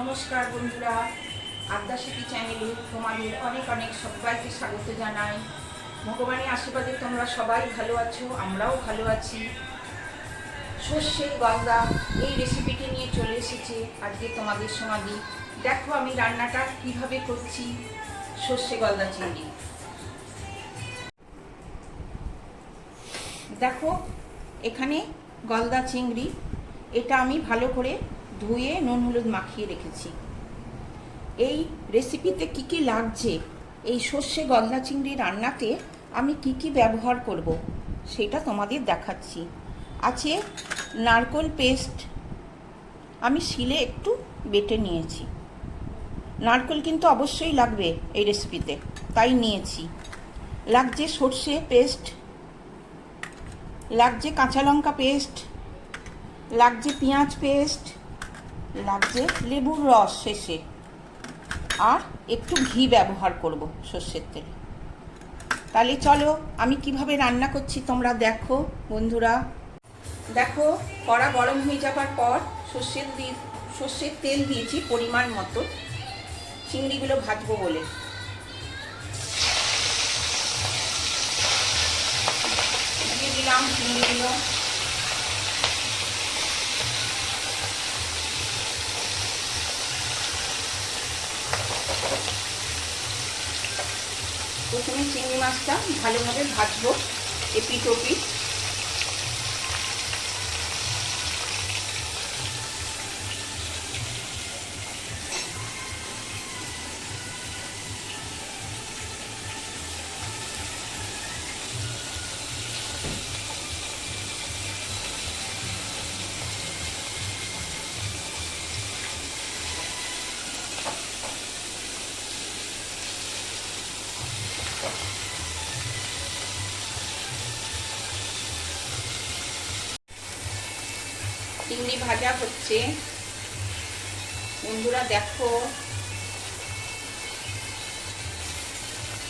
নমস্কার বন্ধুরা, আদ্যাশিকি চ্যানেলে তোমাদের অনেক অনেক সবাইকে স্বাগত জানাই। ভগবানের আশীর্বাদে তোমরা সবাই ভালো আছো, আমরাও ভালো আছি। সর্ষে গলদা এই রেসিপিটি নিয়ে চলে এসেছে আজকে তোমাদের সমাধি। দেখো আমি রান্নাটা কিভাবে করছি। সর্ষে গলদা চিংড়ি দেখো, এখানে গলদা চিংড়ি, এটা আমি ভালো করে ধুয়ে নুন হলুদ মাখিয়ে রেখেছি। এই রেসিপিতে কি কি লাগছে, এই সর্ষে গলদা চিংড়ি রান্নাতে আমি কি কি ব্যবহার করব সেটা তোমাদের দেখাচ্ছি। আছে নারকেল পেস্ট, আমি শিলে একটু বেটে নিয়েছি। নারকেল কিন্তু অবশ্যই লাগবে এই রেসিপিতে, তাই নিয়েছি। লাগছে সর্ষে পেস্ট, লাগছে কাঁচা লঙ্কা পেস্ট, লাগছে পেঁয়াজ পেস্ট, লাগছে লেবুর রস শেষে, আর একটু ঘি ব্যবহার করব সর্ষের তেল। তাহলে চলো আমি কিভাবে রান্না করছি তোমরা দেখো বন্ধুরা। দেখো, কড়া গরম হয়ে যাবার পর সর্ষের তেল দিয়েছি পরিমাণ মতো, চিংড়িগুলো ভাজবো বলে। দিয়ে দিলাম চিংড়িগুলো। প্রথমে চিংড়ি মাছটা ভালোভাবে ভাজবো এপিট ওপিট। চিংড়ি ভাজা হচ্ছে বন্ধুরা। দেখো,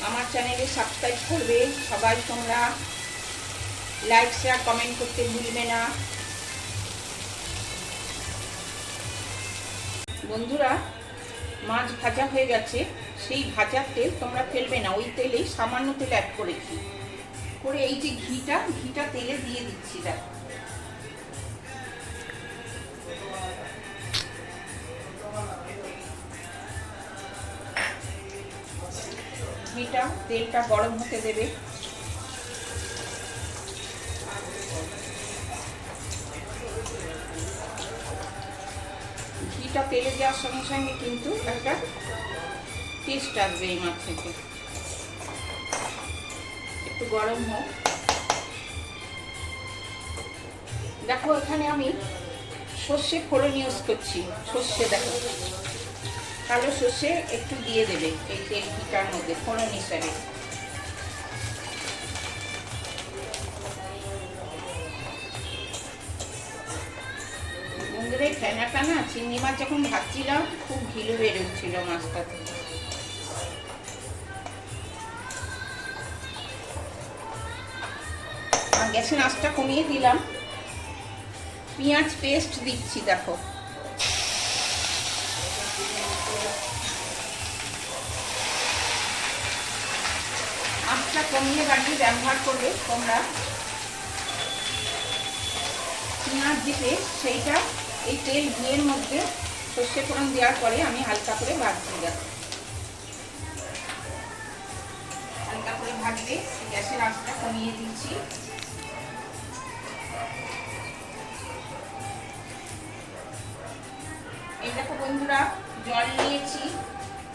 আমার চ্যানেলে সাবস্ক্রাইব করবে সবাই তোমরা, লাইক শেয়ার কমেন্ট করতে ভুলবে না বন্ধুরা। মাছ ভাজা হয়ে গেছে, সেই ভাজার তেল তোমরা ফেলবে না, ওই তেলেই সামান্য তেল অ্যাড করেছি। করে এই যে ঘিটা তেলে দিয়ে দিচ্ছি। দেখো, তেলটা গরম হতে দেবে। ঘিটা তেলে দেওয়ার সঙ্গে সঙ্গে কিন্তু একটা টেস্ট আসবে এই মাছ থেকে। একটু গরম হোক। দেখো, এখানে আমি সর্ষে ফোড়ন ইউজ করছি। সর্ষে দেখো, কালো সর্ষে একটু দিয়ে দেবে এই তেল ঘিটার মধ্যে ফোড়ন হিসাবে। বন্ধুরা, ফেনাটা না, চিংড়ি মাছ যখন ভাজছিলাম খুব ঘিলু বেরোচ্ছিল মাছটা থেকে। আর গ্যাসের আঁচটা কমিয়ে দিলাম। পেঁয়াজ পেস্ট দিচ্ছি। দেখো, আঁচটা কমিয়ে বানিয়ে ব্যবহার করবে তোমরা। পেঁয়াজ দিতে সেইটা এই তেল ঘিয়ের মধ্যে সর্ষে ফোড়ন দেওয়ার পরে আমি হালকা করে ভাজছি। দেখো, হালকা করে ভাজবে, গ্যাসের আঁচটা কমিয়ে দিচ্ছি। এই দেখো বন্ধুরা, জল নিয়েছি,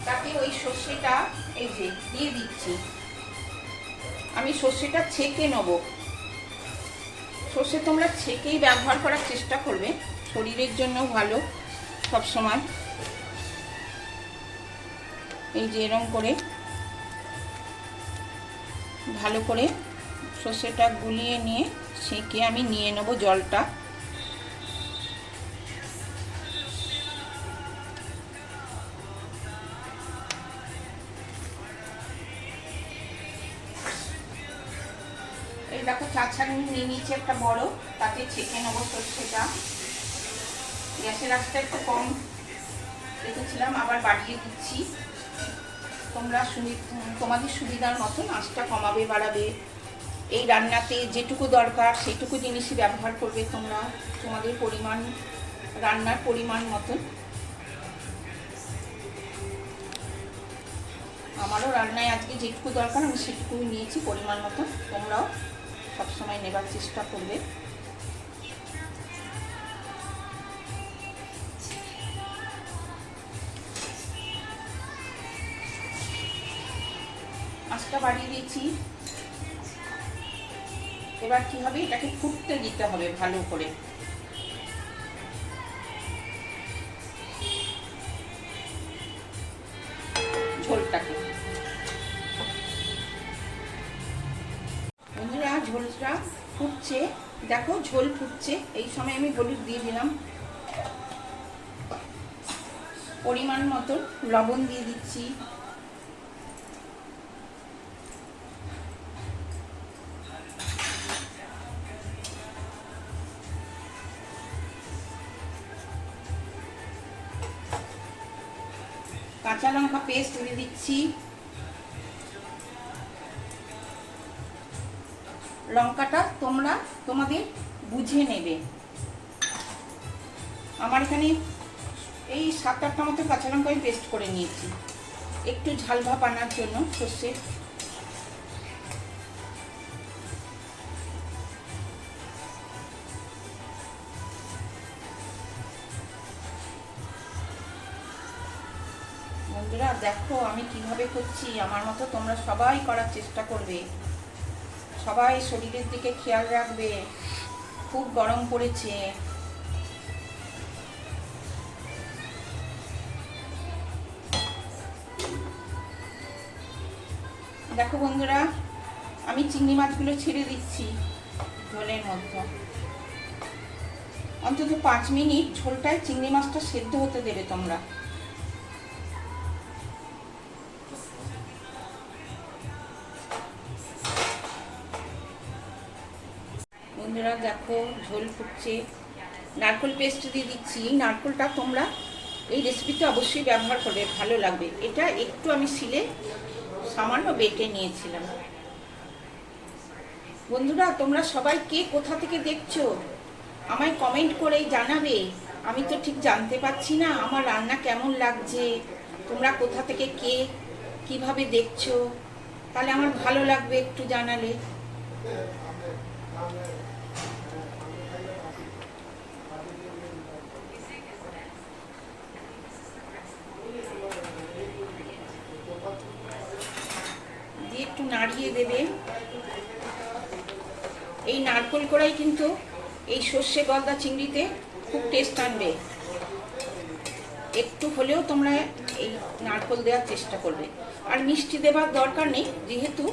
তাতে ওই সর্ষেটা এই যে দিয়ে দিচ্ছি। আমি সর্ষেটা ছেঁকে নেব। সর্ষে তোমরা ছেঁকেই ব্যবহার করার চেষ্টা করবে, শরীরের জন্য ভালো সব সময়। এই যে এরকম করে ভালো করে সর্ষেটা গুলিয়ে নিয়ে ছেঁকে আমি নিয়ে নেব জলটা। এই দেখো, চাছানি নিয়ে নিয়েছি একটা বড়, তাতে ছেঁকে নেবো সর্ষেটা। গ্যাসের আঁচটা একটু কম দিয়েছিলাম, আবার বাড়িয়ে দিচ্ছি। তোমরা তোমাদের সুবিধার মতন আঁচটা কমাবে বাড়াবে। এই রান্নাতে যেটুকু দরকার সেটুকু জিনিসই ব্যবহার করবে তোমরা, তোমাদের পরিমাণ, রান্নার পরিমাণ মতন। আমারও রান্নায় আজকে যেটুকু দরকার আমি সেটুকুই নিয়েছি পরিমাণ মতন। তোমরাও সবসময় নেবার চেষ্টা করবে। আঁচটা বাড়িয়ে দিয়েছি। এবার কি হবে, এটাকে ফুটতে দিতে হবে ভালো করে। ঝোলটাকে বন্ধুরা, ঝোলটা ফুটছে, দেখো ঝোল ফুটছে। এই সময় আমি হলুদ দিয়ে দিলাম, পরিমাণ মতো লবণ দিয়ে দিচ্ছি, কাঁচা লঙ্কা পেস্ট দিয়ে দিচ্ছি, লঙ্কাটা তোমরা তোমাদের বুঝে নেবে। আমার এখানে এই 7-8টা মতো কাঁচা লঙ্কা আমি পেস্ট করে নিয়েছি একটু ঝাল ভাব আনার জন্য সর্ষে। বন্ধুরা দেখো আমি কিভাবে করছি, আমার মতো তোমরা সবাই করার চেষ্টা করবে। সবাই শরীরের দিকে খেয়াল রাখবে, খুব গরম পড়েছে। দেখো বন্ধুরা, আমি চিংড়ি মাছগুলো ছেড়ে দিচ্ছি ঝোলের মধ্যে। অন্তত 5 মিনিট ঝোলটায় চিংড়ি মাছটা সেদ্ধ হতে দেবে তোমরা। বন্ধুরা দেখো ঝোল ফুটছে, নারকেল পেস্ট দিয়ে দিচ্ছি। নারকেলটা তোমরা এই রেসিপিতে অবশ্যই ব্যবহার করবে, ভালো লাগবে। এটা একটু আমি শিলে সামান্য বেটে নিয়েছিলাম। বন্ধুরা তোমরা সবাই কে কোথা থেকে দেখছো আমায় কমেন্ট করেই জানাবে। আমি তো ঠিক জানতে পারছি না আমার রান্না কেমন লাগছে, তোমরা কোথা থেকে কে কিভাবে দেখছো, তাহলে আমার ভালো লাগবে একটু জানালে। দিয়ে একটু নাড়িয়ে দেবে। এই নারকেল কড়াই কিন্তু এই সর্ষে গলদা চিংড়িতে খুব টেস্ট আনবে। একটু হলেও তোমরা এই নারকেল দেওয়ার চেষ্টা করবে। আর মিষ্টি দেওয়ার দরকার নেই, যেহেতু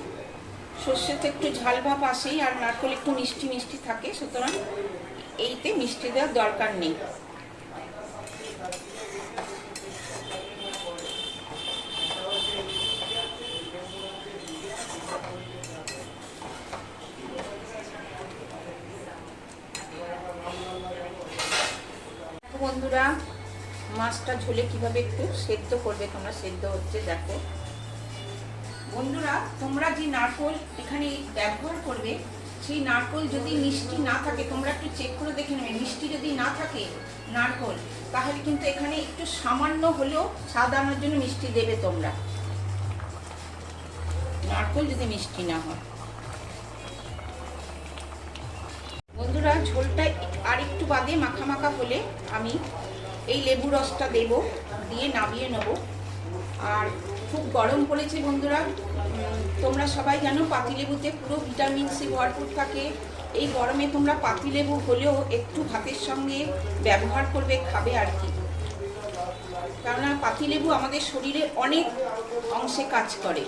সর্ষেতে একটু ঝাল ভাব আসেই আর নারকেল একটু মিষ্টি মিষ্টি থাকে, সুতরাং এইতে মিষ্টি দেওয়ার দরকার নেই। বন্ধুরা মাছটা ঝোলে কিভাবে একটু সেদ্ধ করবে তোমরা, সেদ্ধ হচ্ছে দেখো। বন্ধুরা তোমরা যে নারকেল এখানে ব্যবহার করবে, সেই নারকেল যদি মিষ্টি না থাকে তোমরা একটু চেক করে দেখে নেবে। মিষ্টি যদি না থাকে নারকেল, তাহলে কিন্তু এখানে একটু সামান্য হলেও স্বাদ আনার জন্য মিষ্টি দেবে তোমরা, নারকেল যদি মিষ্টি না হয়। বন্ধুরা ঝোলটা আর একটু বাদে মাখা মাখা হলে আমি এই লেবু রসটা দেব, দিয়ে নামিয়ে নেব। আর খুব গরম পড়েছে বন্ধুরা, তোমরা সবাই জানো পাতিলেবুতে পুরো ভিটামিন সি ভরপুর থাকে। এই গরমে তোমরা পাতিলেবু হলেও একটু ভাতের সঙ্গে ব্যবহার করবে, খাবে আর কি। কেননা পাতিলেবু আমাদের শরীরে অনেক অংশে কাজ করে।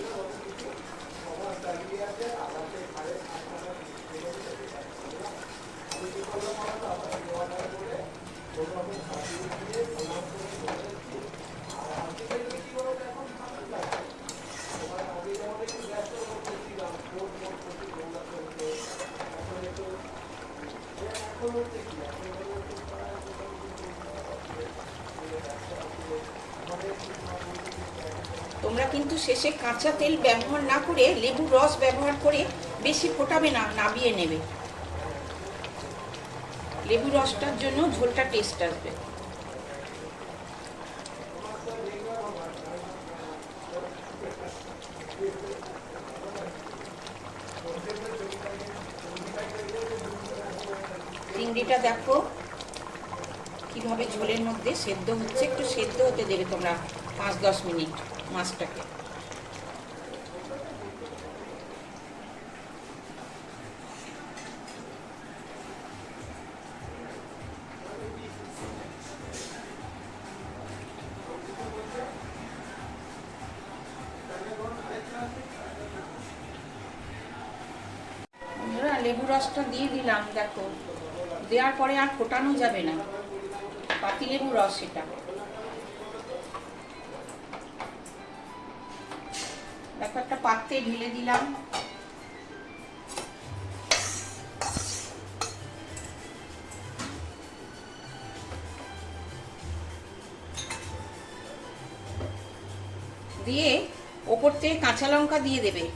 তোমরা কিন্তু শেষে কাঁচা তেল ব্যবহার না করে লেবুর রস ব্যবহার করে বেশি ফোটাবে না, নাবিয়ে নেবে। লেবুর রসটার জন্য ঝোলটা টেস্ট আসবে। চিংড়িটা দেখো কিভাবে ঝোলের মধ্যে সেদ্ধ হচ্ছে। একটু সেদ্ধ হতে দেবে তোমরা 5-10 মিনিট মাছটাকে। লেবু রসটা দিয়ে দিলাম, দেখো দেওয়ার পরে আর ফোটানো যাবে না, পাতিলেবু রস এটা। দেখো একটা পাত্রে ঢেলে দিলাম। দিয়ে ওপর থেকে কাঁচা লঙ্কা দিয়ে দেবে।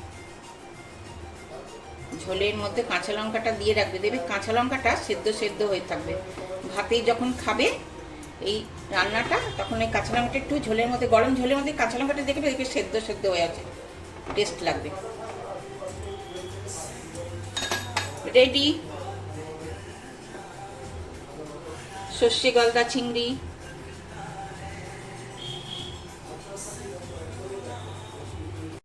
ঝোলের মধ্যে কাঁচা লঙ্কাটা দিয়ে রাখবে, দেবে কাঁচা লঙ্কাটা সেদ্ধ সেদ্ধ হয়ে থাকবে। ভাতে যখন খাবে এই রান্নাটা, তখন এই কাঁচা লঙ্কাটা একটু ঝোলের মধ্যে, গরম ঝোলের মধ্যে কাঁচা লঙ্কাটা দেখবে দেখবে সেদ্ধ সেদ্ধ হয়ে আছে, টেস্ট লাগবে। রেডি সর্ষে গলদা চিংড়ি।